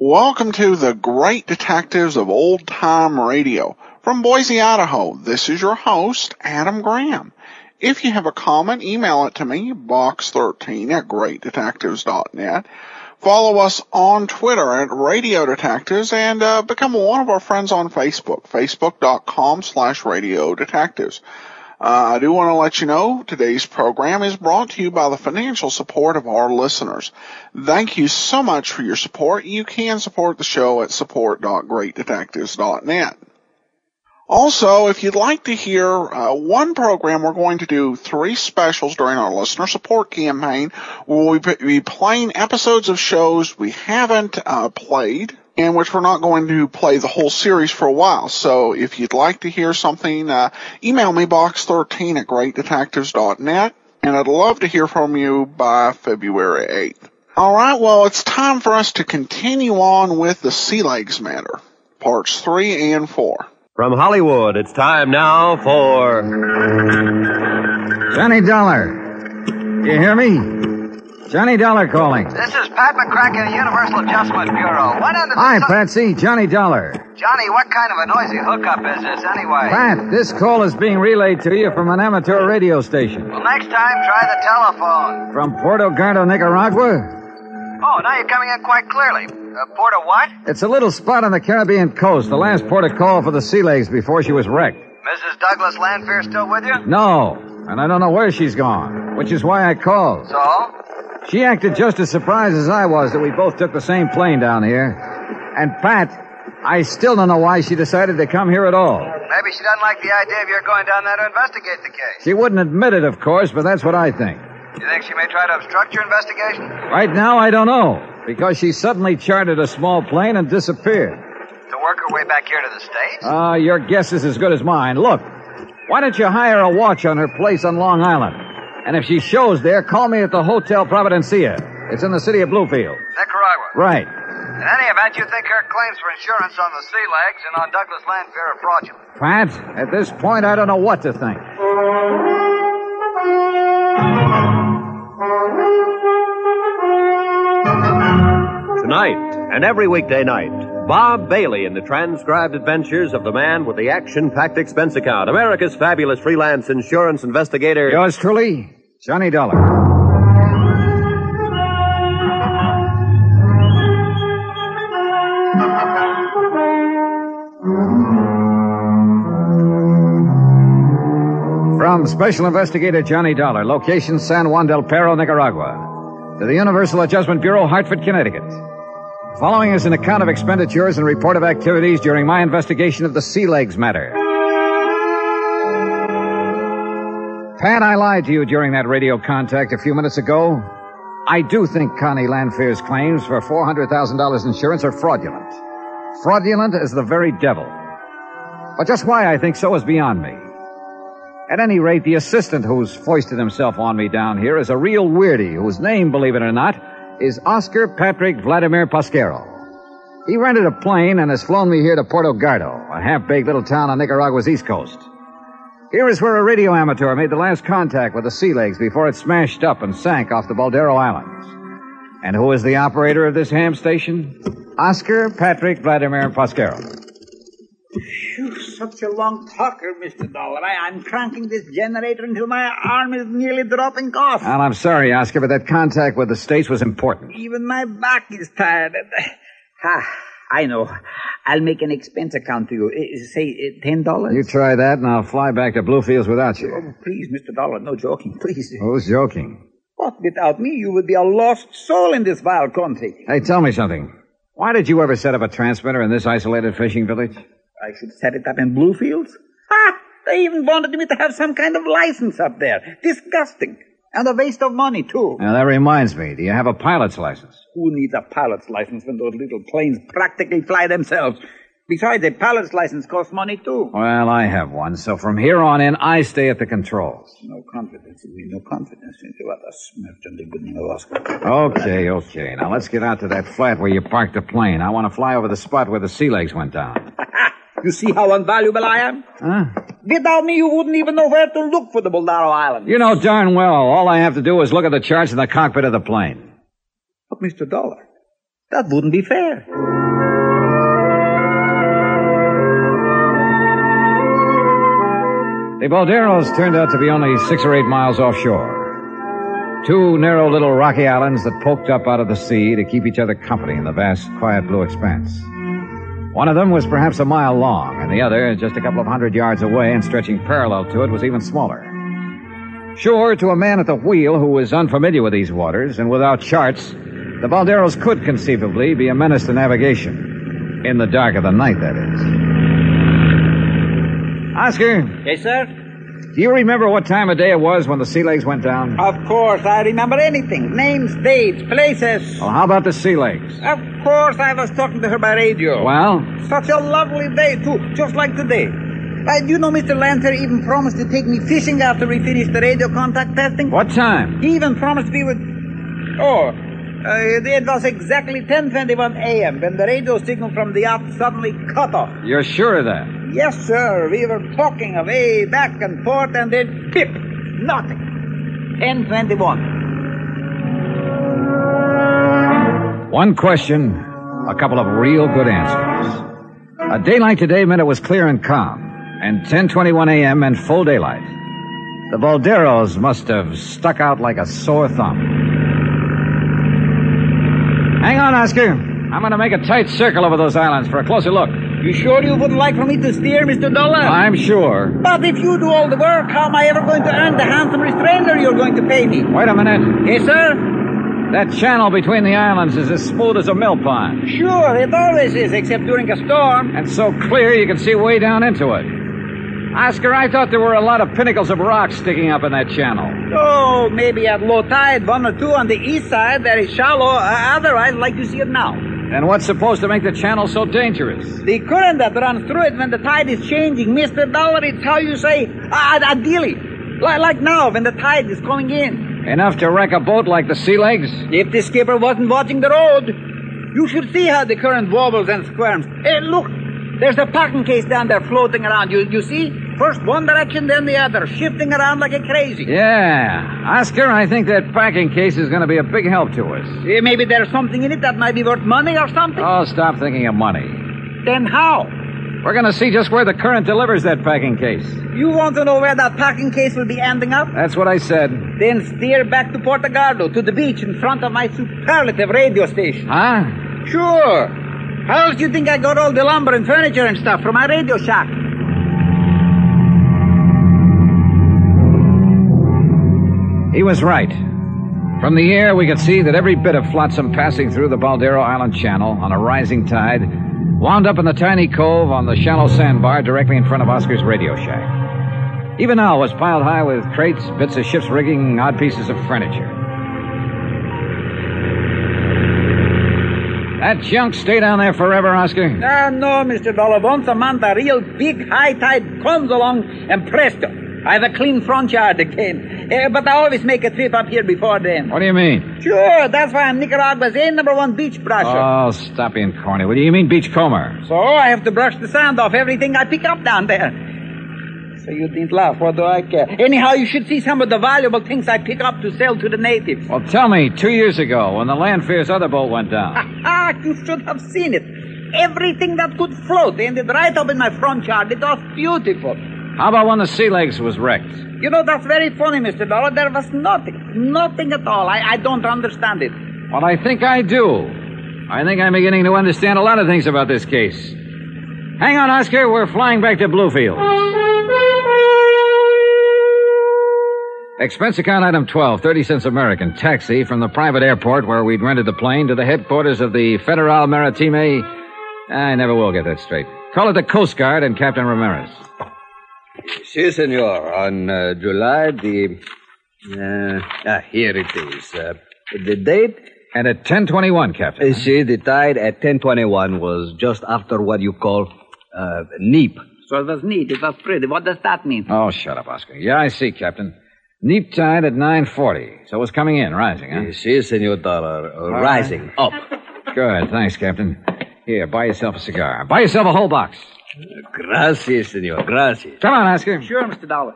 Welcome to the Great Detectives of Old Time Radio. From Boise, Idaho, this is your host, Adam Graham. If you have a comment, email it to me, box13@greatdetectives.net. Follow us on Twitter at Radio Detectives and become one of our friends on Facebook, facebook.com/Radio Detectives. I do want to let you know today's program is brought to you by the financial support of our listeners. Thank you so much for your support. You can support the show at support.greatdetectives.net. Also, if you'd like to hear one program, we're going to do 3 specials during our listener support campaign. We'll be playing episodes of shows we haven't played, in which we're not going to play the whole series for a while. So if you'd like to hear something, email me box13@greatdetectives.net, and I'd love to hear from you by February 8th. All right, well, it's time for us to continue on with the Sea Legs matter, parts 3 and 4. From Hollywood, it's time now for... Johnny Dollar. You hear me? Johnny Dollar calling. This is Pat McCracken, Universal Adjustment Bureau. What under the... Hi, Patsy. Johnny Dollar. Johnny, what kind of a noisy hookup is this, anyway? Pat, this call is being relayed to you from an amateur radio station. Well, next time, try the telephone. From Puerto Gardo, Nicaragua? Oh, now you're coming in quite clearly. Puerto what? It's a little spot on the Caribbean coast, the last port of call for the Sea Legs before she was wrecked. Mrs. Douglas Lanfear still with you? No, and I don't know where she's gone, which is why I called. So? She acted just as surprised as I was that we both took the same plane down here. And, Pat, I still don't know why she decided to come here at all. Maybe she doesn't like the idea of your going down there to investigate the case. She wouldn't admit it, of course, but that's what I think. You think she may try to obstruct your investigation? Right now, I don't know, because she suddenly chartered a small plane and disappeared. To work her way back here to the States? Your guess is as good as mine. Look, why don't you hire a watch on her place on Long Island? And if she shows there, call me at the Hotel Providencia. It's in the city of Bluefield. Nicaragua. Right. In any event, you think her claims for insurance on the Sea Legs and on Douglas Lanfear are fraudulent? Pat, at this point, I don't know what to think. Tonight, and every weekday night, Bob Bailey in the transcribed adventures of the man with the action-packed expense account, America's fabulous freelance insurance investigator. Yours truly, Johnny Dollar. From Special Investigator Johnny Dollar, location San Juan del Perro, Nicaragua, to the Universal Adjustment Bureau, Hartford, Connecticut. Following is an account of expenditures and report of activities during my investigation of the Sea Legs matter. Pat, I lied to you during that radio contact a few minutes ago. I do think Connie Lanfear's claims for $400,000 insurance are fraudulent. Fraudulent as the very devil. But just why I think so is beyond me. At any rate, the assistant who's foisted himself on me down here is a real weirdie whose name, believe it or not, is Oscar Patrick Vladimir Pasquero. He rented a plane and has flown me here to Puerto Gardo, a half-baked little town on Nicaragua's east coast. Here is where a radio amateur made the last contact with the Sea Legs before it smashed up and sank off the Baldero Islands. And who is the operator of this ham station? Oscar Patrick Vladimir Pasquero. Phew, such a long talker, Mr. Dollar. I'm cranking this generator until my arm is nearly dropping off. Well, I'm sorry, Oscar, but that contact with the States was important. Even my back is tired. I know. I'll make an expense account to you. Say $10. You try that, and I'll fly back to Bluefields without you. Oh, please, Mr. Dollar, no joking, please. Who's joking? What, without me, you would be a lost soul in this vile country. Hey, tell me something. Why did you ever set up a transmitter in this isolated fishing village? I should set it up in Bluefields? They even wanted me to have some kind of license up there. Disgusting. And a waste of money, too. Now, that reminds me. Do you have a pilot's license? Who needs a pilot's license when those little planes practically fly themselves? Besides, a pilot's license costs money, too. Well, I have one, so from here on in, I stay at the controls. No confidence in me, no confidence in you. What a smirch on the good name of Oscar. Okay. Now, let's get out to that flat where you parked the plane. I want to fly over the spot where the sea legs went down. You see how invaluable I am? Huh? Without me, you wouldn't even know where to look for the Boldaro Island. You know darn well, all I have to do is look at the charts in the cockpit of the plane. But, Mr. Dollar, that wouldn't be fair. The Balderos turned out to be only 6 or 8 miles offshore. 2 narrow little rocky islands that poked up out of the sea to keep each other company in the vast, quiet blue expanse. One of them was perhaps a mile long, and the other, just a couple of 100 yards away and stretching parallel to it, was even smaller. Sure, to a man at the wheel who was unfamiliar with these waters and without charts, the Balderos could conceivably be a menace to navigation. In the dark of the night, that is. Oscar. Yes, sir? Do you remember what time of day it was when the sea legs went down? Of course, I remember anything. Names, dates, places. Well, how about the sea legs? Of course, I was talking to her by radio. Well? Such a lovely day, too, just like today. Do you know Mr. Lancer even promised to take me fishing after we finished the radio contact testing? What time? He even promised we would... it was exactly 10:21 a.m. when the radio signal from the yacht suddenly cut off. You're sure of that? Yes, sir. We were talking away back and forth, and then pip, nothing. 10:21. One question, a couple of real good answers. A day like today meant it was clear and calm, and 10:21 a.m. meant full daylight. The Balderos must have stuck out like a sore thumb. Hang on, Oscar. I'm going to make a tight circle over those islands for a closer look. You sure you wouldn't like for me to steer, Mr. Dollar? I'm sure. But if you do all the work, how am I ever going to earn the handsome restrainer you're going to pay me? Wait a minute. Yes, sir? That channel between the islands is as smooth as a mill pond. Sure, it always is, except during a storm. And so clear you can see way down into it. Oscar, I thought there were a lot of pinnacles of rock sticking up in that channel. Oh, maybe at low tide, 1 or 2 on the east side, very shallow, otherwise like you see it now. And what's supposed to make the channel so dangerous? The current that runs through it when the tide is changing, Mr. Dollar, it's how you say, a dilly. Like now, when the tide is coming in. Enough to wreck a boat like the Sea Legs? If the skipper wasn't watching the road, you should see how the current wobbles and squirms. Hey, look, there's a packing case down there floating around. You see? First one direction, then the other, shifting around like a crazy. Yeah. Oscar, I think that packing case is going to be a big help to us. Maybe there's something in it that might be worth money or something? Oh, stop thinking of money. Then how? We're going to see just where the current delivers that packing case. You want to know where that packing case will be ending up? That's what I said. Then steer back to Portagardo, to the beach in front of my superlative radio station. Huh? Sure. How else do you think I got all the lumber and furniture and stuff from my radio shack? He was right. From the air, we could see that every bit of flotsam passing through the Baldero Island Channel on a rising tide wound up in the tiny cove on the shallow sandbar directly in front of Oscar's radio shack. Even now was piled high with crates, bits of ship's rigging, odd pieces of furniture. That junk stay down there forever, Oscar? No, Mr. Dollar. Once a month, a real big high tide comes along, and presto, I have a clean front yard again. But I always make a trip up here before then. What do you mean? Sure, that's why I'm Nicaragua's #1 beach brusher. Oh, stop being corny. What do you mean beachcomber? So I have to brush the sand off everything I pick up down there. So you didn't laugh. What do I care? Anyhow, you should see some of the valuable things I pick up to sell to the natives. Well, tell me, 2 years ago, when the Landfear's other boat went down. You should have seen it. Everything that could float ended right up in my front yard. It was beautiful. How about when the Sea Legs was wrecked? You know, that's very funny, Mr. Dollar. There was nothing at all. I don't understand it. Well, I think I do. I think I'm beginning to understand a lot of things about this case. Hang on, Oscar. We're flying back to Bluefield. Expense account item 12, 30 cents American. Taxi from the private airport where we'd rented the plane to the headquarters of the Federal Maritime. I never will get that straight. Call it the Coast Guard and Captain Ramirez. Si, senor. On July the... here it is. The date, And at 10:21, Captain. See, the tide at 10:21 was just after what you call neap. So it was neat. It was pretty. What does that mean? Oh, shut up, Oscar. Yeah, I see, Captain. Neap tide at 9:40. So it's coming in, rising, huh? Si, Senor Dollar. Rising up. Good. Thanks, Captain. Here, buy yourself a cigar. Buy yourself a whole box. Gracias, senor. Gracias. Come on, Oscar. Sure, Mr. Dollar.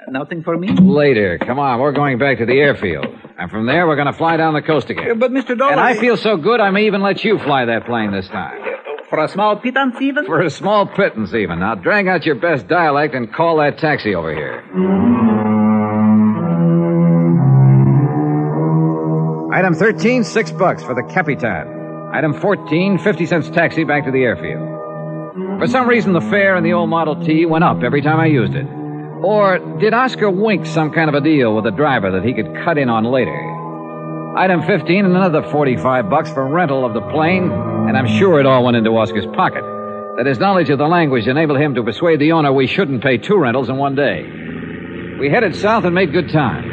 Nothing for me? Later. Come on, we're going back to the airfield. And from there, we're going to fly down the coast again. But, Mr. Dollar... And I feel so good, I may even let you fly that plane this time. For a small pittance, even? For a small pittance, even. Now, drag out your best dialect and call that taxi over here. Item 13, $6 for the Capitan. Item 14, 50 cents taxi back to the airfield. For some reason, the fare in the old Model T went up every time I used it. Or did Oscar wink some kind of a deal with the driver that he could cut in on later? Item 15 and another $45 for rental of the plane, and I'm sure it all went into Oscar's pocket. That his knowledge of the language enabled him to persuade the owner we shouldn't pay 2 rentals in one day. We headed south and made good time.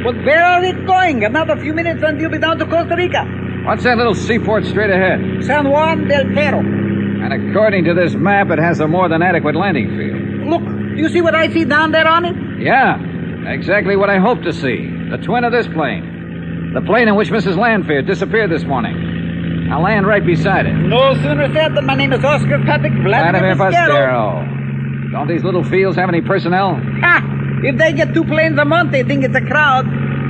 But where are we going? Another few minutes and you'll be down to Costa Rica. What's that little seaport straight ahead? San Juan del Perro. And according to this map, it has a more than adequate landing field. Look, you see what I see down there on it? Yeah, exactly what I hoped to see. The twin of this plane. The plane in which Mrs. Landfair disappeared this morning. I'll land right beside it. No sooner said than my name is Oscar Patrick Vladimir Pasquero. Pasquero. Don't these little fields have any personnel? Ha! If they get 2 planes a month, they think it's a crowd.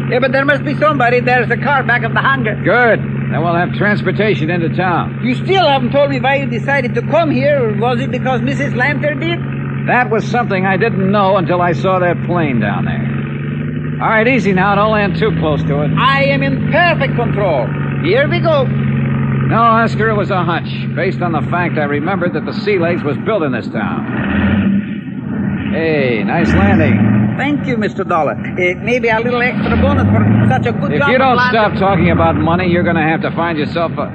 Yeah, but there must be somebody. There's a car back of the hangar. Good. Then we'll have transportation into town. You still haven't told me why you decided to come here. Was it because Mrs. Lanter did? That was something I didn't know until I saw that plane down there. All right, easy now. Don't land too close to it. I am in perfect control. Here we go. No, Oscar, it was a hunch, based on the fact I remembered that the Sea Legs was built in this town. Hey, nice landing. Thank you, Mr. Dollar. Maybe a little extra bonus for such a good job. If you don't stop talking about money, you're going to have to find yourself a...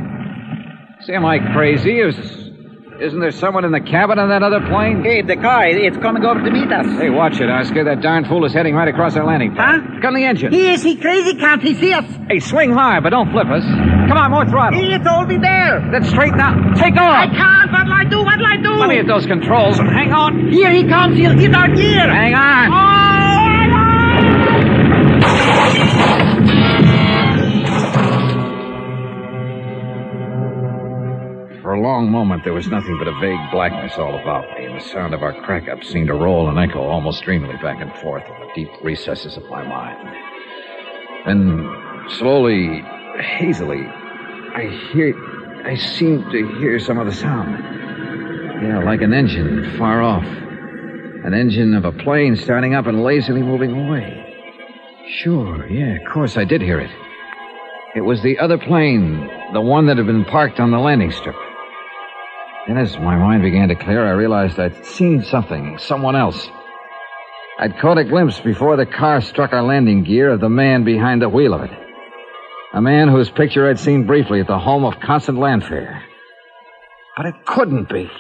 See, am I crazy? Isn't there someone in the cabin of that other plane? Hey, the car, it's coming over to meet us. Hey, watch it, Oscar. That darn fool is heading right across our landing pad. Huh? Gun the engine. Is he crazy? Can't he see us? Hey, swing hard, but don't flip us. Come on, more throttle. It's already there. Then straighten out. Take off. I can't. What'll I do? What'll I do? Let me hit those controls and hang on. Here he comes. He'll hit our gear. Hang on. For a long moment, there was nothing but a vague blackness all about me, and the sound of our crack-up seemed to roll and echo almost dreamily back and forth in the deep recesses of my mind. Then, slowly, hazily, I seemed to hear some other sound. Yeah, like an engine far off. An engine of a plane starting up and lazily moving away. Sure, yeah, of course, I did hear it. It was the other plane, the one that had been parked on the landing strip. Then as my mind began to clear, I realized I'd seen something, someone else. I'd caught a glimpse before the car struck our landing gear of the man behind the wheel of it. A man whose picture I'd seen briefly at the home of Constant Landfair. But it couldn't be.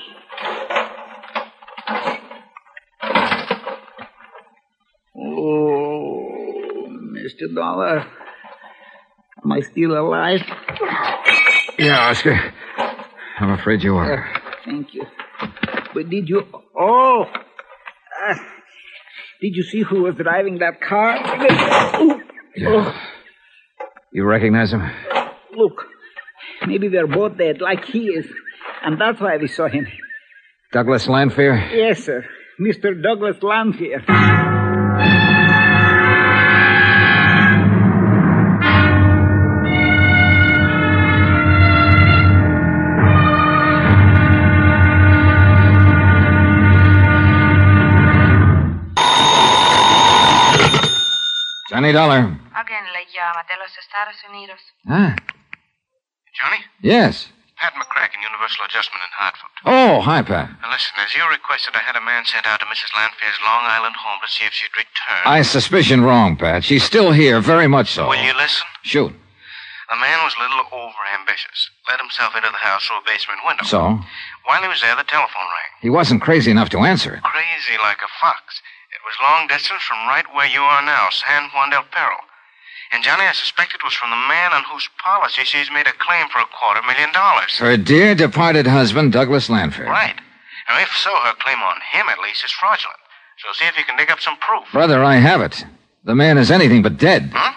Oh, Mr. Dollar. Am I still alive? Yeah, Oscar. I'm afraid you are. Thank you. But did you... Oh! Did you see who was driving that car? Yeah. Oh. You recognize him? Look. Maybe they're both dead, like he is. And that's why we saw him. Douglas Landfair? Yes, sir. Mr. Douglas Landfair. Johnny Dollar. Alguien le llama de los Estados Unidos. Ah. Johnny? Yes. Pat McCracken, Universal Adjustment in Hartford. Oh, hi, Pat. Now, listen, as you requested, I had a man sent out to Mrs. Landfair's Long Island home to see if she'd returned. I suspicion wrong, Pat. She's still here, very much so. Will you listen? Shoot. The man was a little over-ambitious. Let himself into the house through a basement window. So? While he was there, the telephone rang. He wasn't crazy enough to answer it. Crazy like a fox. It was long distance from right where you are now, San Juan del Perro. And, Johnny, I suspect it was from the man on whose policy she's made a claim for $250,000. Her dear departed husband, Douglas Lanfair. Right. Now, if so, her claim on him, at least, is fraudulent. So see if you can dig up some proof. Brother, I have it. The man is anything but dead. Huh?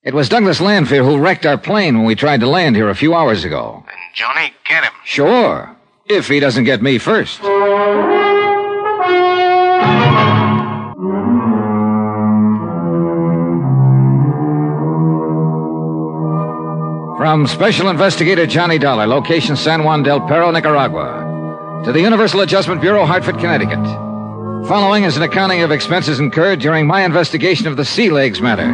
It was Douglas Lanfair who wrecked our plane when we tried to land here a few hours ago. Then, Johnny, get him. Sure. If he doesn't get me first. From Special Investigator Johnny Dollar, location San Juan del Perro, Nicaragua, to the Universal Adjustment Bureau, Hartford, Connecticut. Following is an accounting of expenses incurred during my investigation of the Sea Legs matter.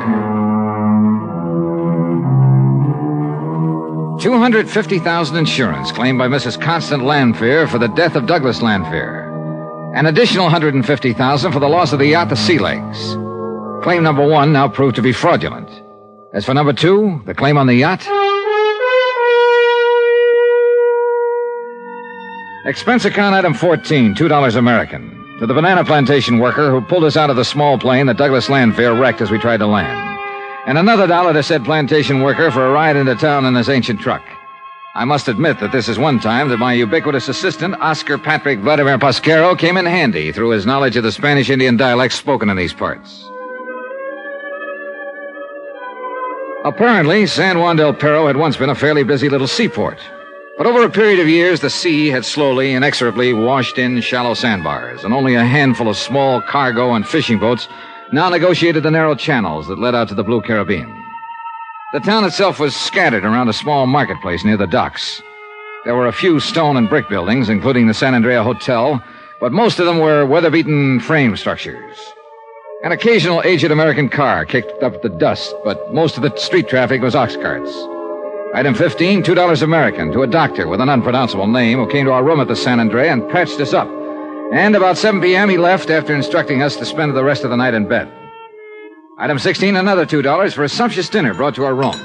$250,000 insurance claimed by Mrs. Constant Lanfair for the death of Douglas Lanfair. An additional $150,000 for the loss of the yacht, the Sea Legs. Claim number 1 now proved to be fraudulent. As for number 2, the claim on the yacht. Expense account item 14, $2 American. To the banana plantation worker who pulled us out of the small plane that Douglas Lanfair wrecked as we tried to land. And another $1 to said plantation worker for a ride into town in his ancient truck. I must admit that this is one time that my ubiquitous assistant, Oscar Patrick Vladimir Pasquero, came in handy through his knowledge of the Spanish Indian dialects spoken in these parts. Apparently, San Juan del Perro had once been a fairly busy little seaport. But over a period of years, the sea had slowly, inexorably washed in shallow sandbars, and only a handful of small cargo and fishing boats now negotiated the narrow channels that led out to the Blue Caribbean. The town itself was scattered around a small marketplace near the docks. There were a few stone and brick buildings, including the San Andrea Hotel, but most of them were weather-beaten frame structures. An occasional aged American car kicked up the dust, but most of the street traffic was ox carts. Item 15, $2 American, to a doctor with an unpronounceable name who came to our room at the San Andrea and patched us up. And about 7 p.m. he left after instructing us to spend the rest of the night in bed. Item 16, another $2 for a sumptuous dinner brought to our room.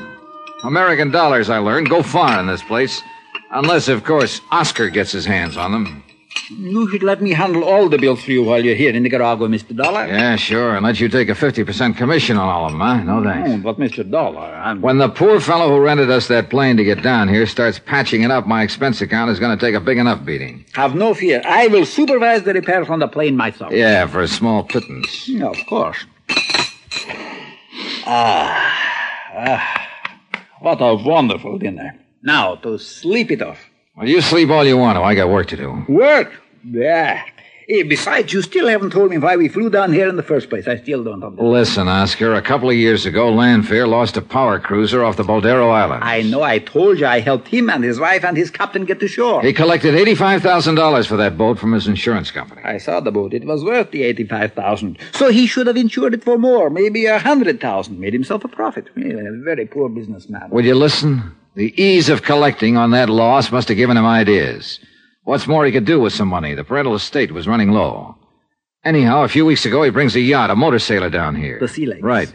American dollars, I learned, go far in this place. Unless, of course, Oscar gets his hands on them. You should let me handle all the bills for you while you're here in Nicaragua, Mr. Dollar. Yeah, sure, and let you take a 50% commission on all of them, huh? No thanks. Oh, but, Mr. Dollar, When the poor fellow who rented us that plane to get down here starts patching it up, my expense account is going to take a big enough beating. Have no fear. I will supervise the repairs on the plane myself. Yeah, for a small pittance. Yeah, of course. What a wonderful dinner. Now, to sleep it off. Well, you sleep all you want to. I got work to do. Work? Yeah. Besides, you still haven't told me why we flew down here in the first place. I still don't understand. Listen, Oscar, a couple of years ago, Lanfair lost a power cruiser off the Boldero Islands. I know. I told you I helped him and his wife and his captain get to shore. He collected $85,000 for that boat from his insurance company. I saw the boat. It was worth the $85,000. So he should have insured it for more, maybe $100,000. Made himself a profit. A very poor businessman. Will you listen? The ease of collecting on that loss must have given him ideas. What's more he could do with some money? The parental estate was running low. Anyhow, a few weeks ago, he brings a yacht, a motor sailor down here. The Sea Legs. Right.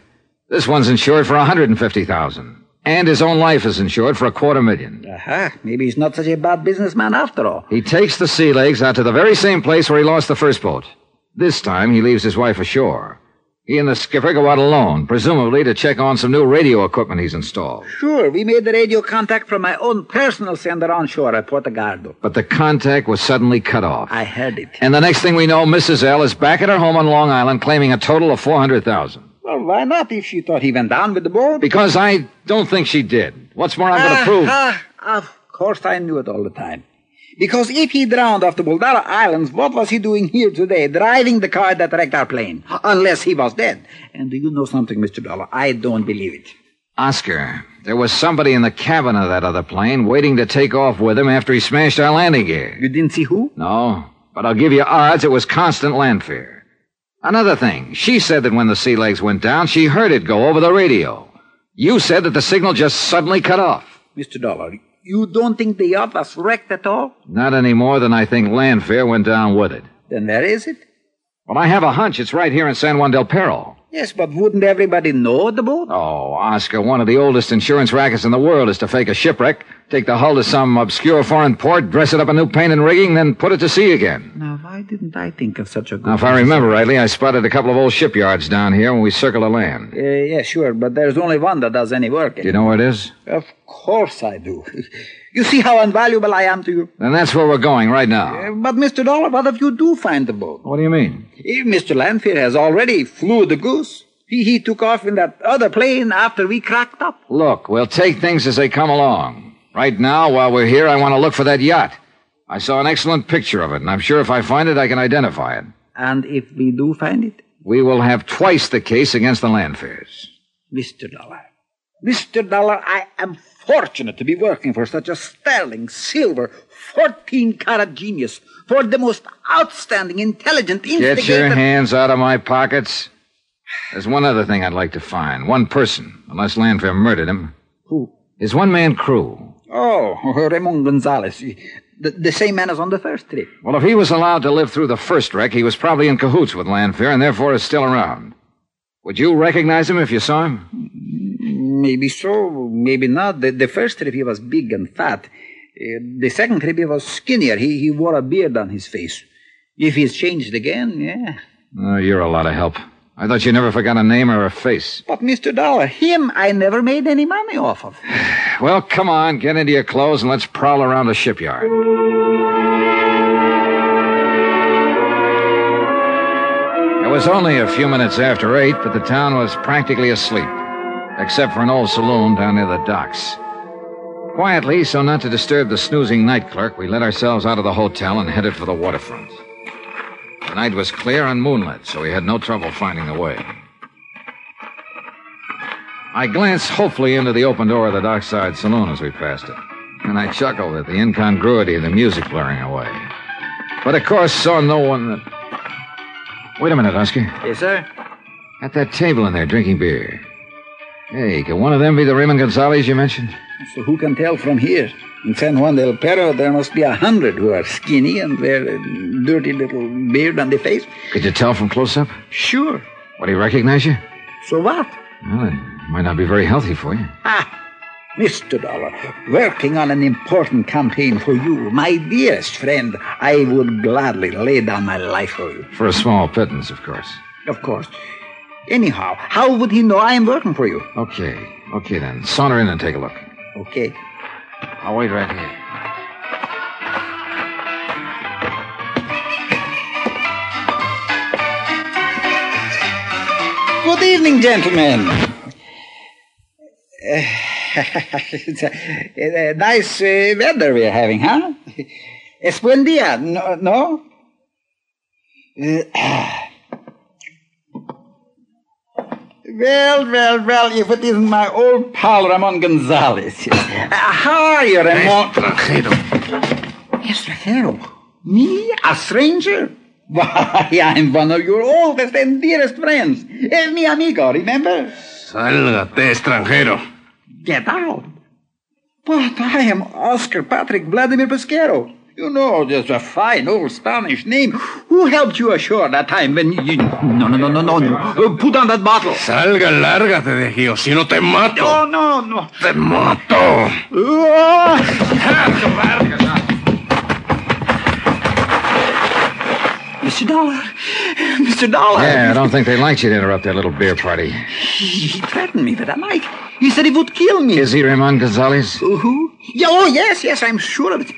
This one's insured for $150,000. And his own life is insured for $250,000. Aha. Maybe he's not such a bad businessman after all. He takes the Sea Legs out to the very same place where he lost the first boat. This time, he leaves his wife ashore. He and the skipper go out alone, presumably to check on some new radio equipment he's installed. Sure, we made the radio contact from my own personal sender on shore at Puerto Gardo. But the contact was suddenly cut off. I heard it. And the next thing we know, Mrs. L is back at her home on Long Island claiming a total of $400,000. Well, why not if she thought he went down with the boat? Because I don't think she did. What's more, I'm going to prove... Of course I knew it all the time. Because if he drowned off the Boldero Islands, what was he doing here today, driving the car that wrecked our plane? Unless he was dead. And do you know something, Mr. Dollar? I don't believe it. Oscar, there was somebody in the cabin of that other plane waiting to take off with him after he smashed our landing gear. You didn't see who? No, but I'll give you odds it was Constant Lanfair. Another thing, she said that when the Sea Legs went down, she heard it go over the radio. You said that the signal just suddenly cut off. Mr. Dollar, you don't think the yacht was wrecked at all? Not any more than I think Lanfair went down with it. Then where is it? Well, I have a hunch it's right here in San Juan del Perro. Yes, but wouldn't everybody know the boat? Oh, Oscar, one of the oldest insurance rackets in the world is to fake a shipwreck, take the hull to some obscure foreign port, dress it up in new paint and rigging, then put it to sea again. Now, why Why didn't I think of such a good... Now, if I remember rightly, I spotted a couple of old shipyards down here when we circled the land. Yeah, sure, but there's only one that does any work. Do you know where it is? Of course I do. You see how invaluable I am to you? Then that's where we're going right now. But, Mr. Dollar, what if you do find the boat? What do you mean? Mr. Lanfear has already flew the goose. He took off in that other plane after we cracked up. Look, we'll take things as they come along. Right now, while we're here, I want to look for that yacht. I saw an excellent picture of it, and I'm sure if I find it, I can identify it. And if we do find it? We will have twice the case against the Lanfears. Mr. Dollar, I am fortunate to be working for such a sterling, silver, 14-carat genius, for the most outstanding, intelligent instigator... Get your hands out of my pockets. There's one other thing I'd like to find. One person, unless Lanfear murdered him. Who? His one-man crew. Oh, Ramon Gonzalez. The same man as on the first trip. Well, if he was allowed to live through the first wreck, he was probably in cahoots with Lanfear and therefore is still around. Would you recognize him if you saw him? Maybe so, maybe not. The first trip he was big and fat. The second trip he was skinnier. He wore a beard on his face. If he's changed again, yeah. Oh, you're a lot of help. I thought you never forgot a name or a face. But, Mr. Dollar, him I never made any money off of. Well, come on, get into your clothes and let's prowl around the shipyard. It was only a few minutes after 8, but the town was practically asleep, except for an old saloon down near the docks. Quietly, so not to disturb the snoozing night clerk, we let ourselves out of the hotel and headed for the waterfront. The night was clear and moonlit, so we had no trouble finding the way. I glanced hopefully into the open door of the dockside saloon as we passed it, and I chuckled at the incongruity of the music blaring away. But, of course, saw no one that... Wait a minute, Oscar. Yes, sir? At that table in there, drinking beer. Hey, can one of them be the Raymond Gonzalez you mentioned? So who can tell from here? In San Juan del Perro, there must be 100 who are skinny and wear a dirty little beard on their face. Could you tell from close-up? Sure. Would he recognize you? So what? Well, it might not be very healthy for you. Mr. Dollar, working on an important campaign for you, my dearest friend, I would gladly lay down my life for you. For a small pittance, of course. Of course. Anyhow, how would he know I am working for you? Okay then. Saunter in and take a look. Okay. I'll wait right here. Good evening, gentlemen. It's a nice weather we're having, huh? Es buen día, no? Well, if it isn't my old pal Ramon Gonzalez. How are you, Ramon? Extranjero? Me? A stranger? Why, I'm one of your oldest and dearest friends. Es mi amigo, remember? Sálgate, extranjero. Get out. But I am Oscar Patrick Vladimir Pesquero. You know, just a fine old Spanish name. Who helped you ashore that time when you... No. Put on that bottle. Salga, lárgate de aquí, o si no te mato. No. Te mato. Mr. Dollar. Yeah, I don't think they liked you to interrupt their little beer party. He threatened me with a knife. He said he would kill me. Is he Ramon Gonzalez? Who? Oh, yes, I'm sure of it.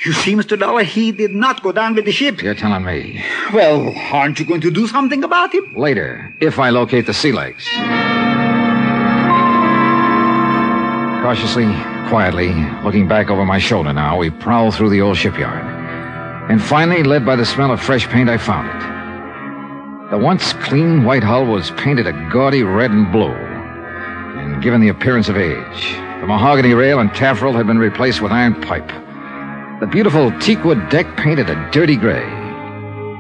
You see, Mr. Dollar, he did not go down with the ship. You're telling me. Well, aren't you going to do something about him? Later, if I locate the sea legs. Cautiously, quietly, looking back over my shoulder now, we prowl through the old shipyard. And finally, led by the smell of fresh paint, I found it. The once clean white hull was painted a gaudy red and blue, and given the appearance of age. The mahogany rail and taffrail had been replaced with iron pipe. The beautiful teakwood deck painted a dirty gray.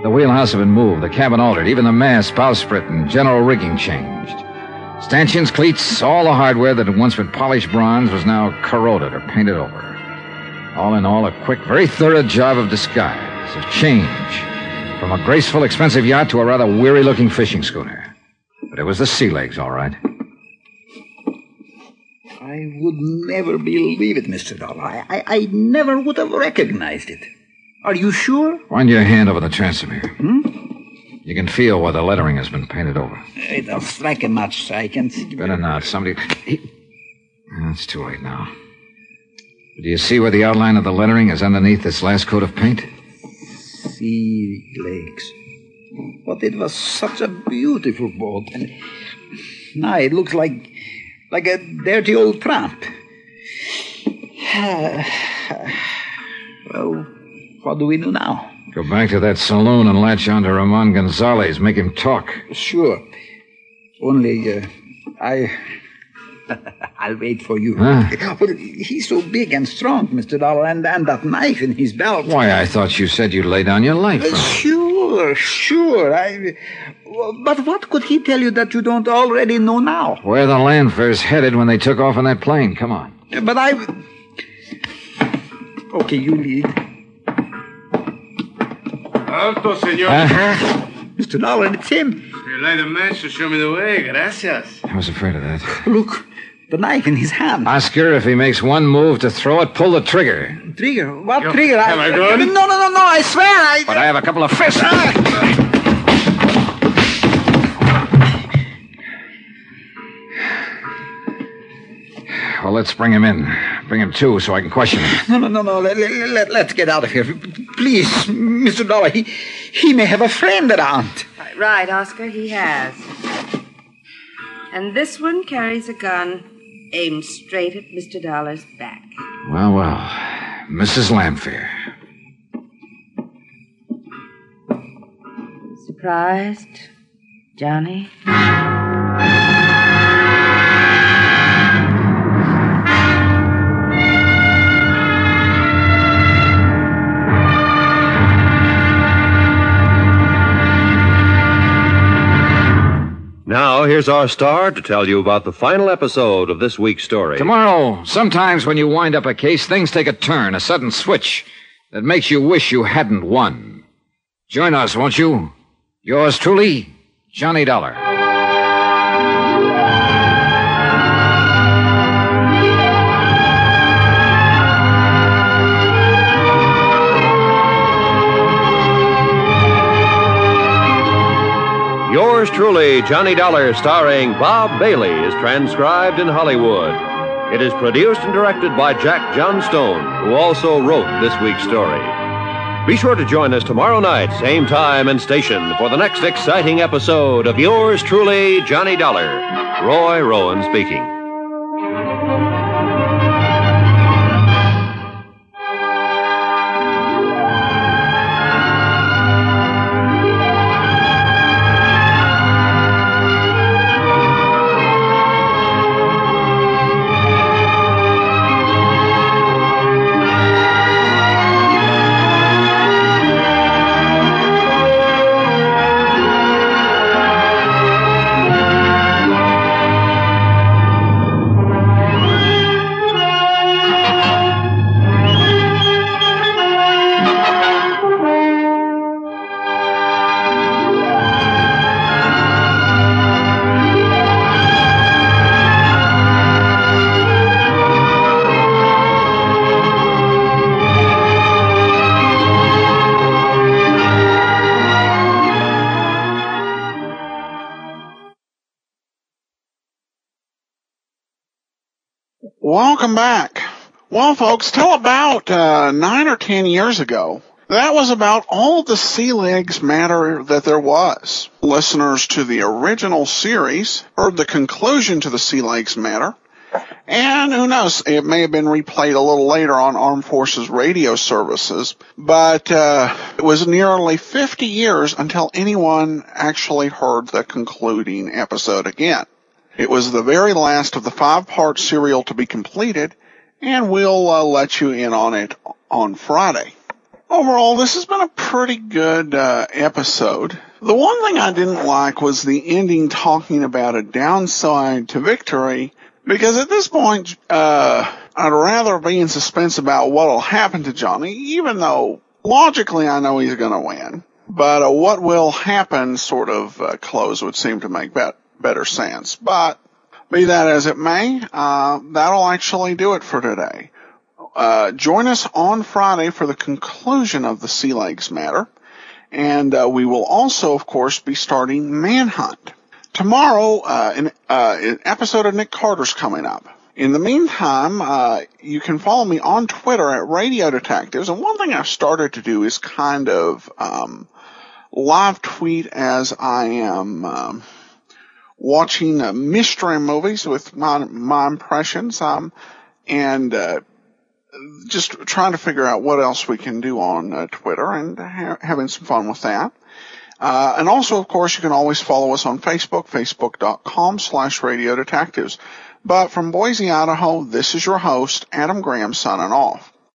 The wheelhouse had been moved, the cabin altered, even the mast, bowsprit, and general rigging changed. Stanchions, cleats, all the hardware that had once been polished bronze was now corroded or painted over. All in all, a quick, very thorough job of disguise, of change, from a graceful, expensive yacht to a rather weary-looking fishing schooner. But it was the sea legs, all right. I would never believe it, Mr. Dollar. I never would have recognized it. Are you sure? Run your hand over the transom here. You can feel where the lettering has been painted over. It don't strike him much. I can see. Better not. Somebody... It's too late now. Do you see where the outline of the lettering is underneath this last coat of paint? Sea legs. But it was such a beautiful boat. And now it looks like a dirty old tramp. Well, what do we do now? Go back to that saloon and latch on to Ramon Gonzalez. Make him talk. Sure. Only, I'll wait for you. Huh? Well, he's so big and strong, Mr. Dollar, and that knife in his belt. Why, I thought you said you'd lay down your life for him. Sure. But what could he tell you that you don't already know now? Where the Landfair's headed when they took off in that plane. Come on. But Okay, you lead. Alto, senor. Mr. Dollar, it's him. You light a match to show me the way. Gracias. I was afraid of that. Look, the knife in his hand. Oscar, if he makes one move to throw it, pull the trigger. Trigger? What trigger? Am I good? No, I swear But I have a couple of fists. Well, let's bring him in. Bring him to so I can question him. No. Let's get out of here. Please, Mr. Dollar. He may have a friend around. Right, Oscar, he has. And this one carries a gun aimed straight at Mr. Dollar's back. Well. Mrs. Landfair. Surprised, Johnny? Now, here's our star to tell you about the final episode of this week's story. Tomorrow, sometimes when you wind up a case, things take a turn, a sudden switch that makes you wish you hadn't won. Join us, won't you? Yours truly, Johnny Dollar. Yours truly, Johnny Dollar, starring Bob Bailey, is transcribed in Hollywood. It is produced and directed by Jack Johnstone, who also wrote this week's story. Be sure to join us tomorrow night, same time and station, for the next exciting episode of Yours truly, Johnny Dollar. Roy Rowan speaking. Welcome back. Well, folks, till about 9 or 10 years ago, that was about all the sea legs matter that there was. Listeners to the original series heard the conclusion to the sea legs matter, and who knows, it may have been replayed a little later on Armed Forces radio services, but it was nearly 50 years until anyone actually heard the concluding episode again. It was the very last of the 5-part serial to be completed, and we'll let you in on it on Friday. Overall, this has been a pretty good episode. The one thing I didn't like was the ending talking about a downside to victory, because at this point, I'd rather be in suspense about what will happen to Johnny, even though logically I know he's going to win. But what will happen sort of close would seem to make better sense. But be that as it may, that'll actually do it for today. join us on Friday for the conclusion of the Sea Legs matter. And we will also, of course, be starting Manhunt. Tomorrow, an episode of Nick Carter's coming up. In the meantime, you can follow me on Twitter at Radio Detectives. And one thing I've started to do is kind of live tweet as I am watching mystery movies with my impressions, and just trying to figure out what else we can do on Twitter, and having some fun with that. And also, of course, you can always follow us on Facebook, facebook.com/Radio Detectives. But from Boise, Idaho, this is your host, Adam Graham, signing off.